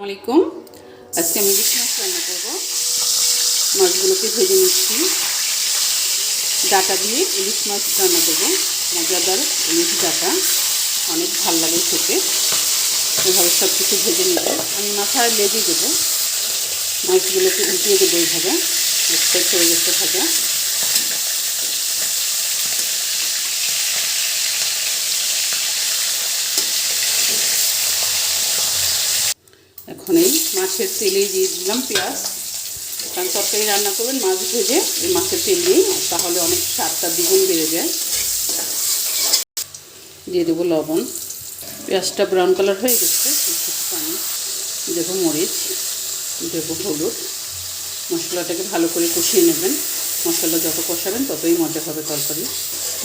আলাইকুম। আজকে আমি ইলিশ মাছ রান্না করব। মাছগুলোকে ভেজে নিচ্ছি। ডাটা দিয়ে ইলিশ মাছ রান্না করব। মজাদার ইলিশ ডাটা, অনেক ভালো লাগে খেতে। এভাবে সব কিছু ভেজে নেব। আমি মাথায় লেগে দেবো, মাছগুলোকে উঠিয়ে দেবো এইভাবে, একটা ছেড়ে যেতে থাকে। এখন এই মাছের তেলেই দিয়ে দিলাম পেঁয়াজ। কারণ তরকারি রান্না করবেন মাছ ভেজে এই মাছের তেল দিয়েই, তাহলে অনেক স্বাদটা দ্বিগুণ বেড়ে যায়। দিয়ে দেবো লবণ। পেঁয়াজটা ব্রাউন কালার হয়ে গেছে, একটু পানি দেবো, মরিচ দেবো, হলুদ। মশলাটাকে ভালো করে কষিয়ে নেবেন। মশলা যত কষাবেন ততই মজা হবে তরকারি।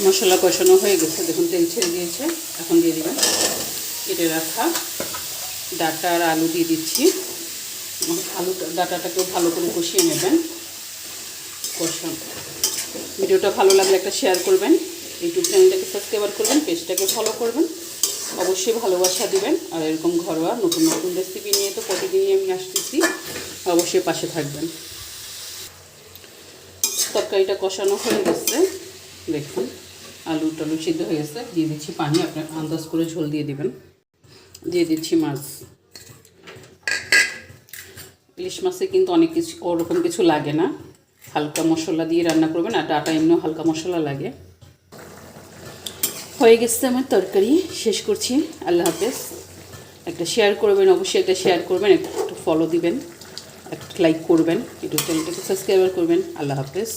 মশলা কষানো হয়ে গেছে, দেখুন তেল ছেড়ে দিয়েছে। এখন দিয়ে দেবেন কেটে রাখা ডাটা আর আলু দিয়ে দিচ্ছি। আলু ডাটাটাকেও ভালো করে কষিয়ে নেবেন। ভিডিওটা ভালো লাগলে একটা শেয়ার করবেন, ইউটিউব চ্যানেলটাকে সাবস্ক্রাইব করবেন, পেজটাকে ফলো করবেন, অবশ্যই ভালোবাসা দিবেন। আর এরকম ঘরোয়া নতুন নতুন রেসিপি নিয়ে তো প্রতিদিনই আমি আসতেছি, অবশ্যই পাশে থাকবেন। তরকারিটা কষানো হয়ে গেছে, দেখুন আলু টালু সিদ্ধ হয়ে গেছে। দিয়ে দিচ্ছি পানি, আপনার আন্দাজ করে ঝোল দিয়ে দিবেন। দিয়ে দিচ্ছি মাছ। ইলিশ মাছে কিন্তু অনেক কিছু ওরকম কিছু লাগে না, হালকা মশলা দিয়ে রান্না করবেন। আর ডাটা এমনিও হালকা মশলা লাগে। হয়ে গেছে আমার তরকারি, শেষ করছি। আল্লাহ হাফেজ। একটা শেয়ার করবেন, অবশ্যই একটা শেয়ার করবেন, একটু ফলো দিবেন, একটা লাইক করবেন, ইউটিউব চ্যানেলটাকে সাবস্ক্রাইব করবেন। আল্লাহ হাফেজ।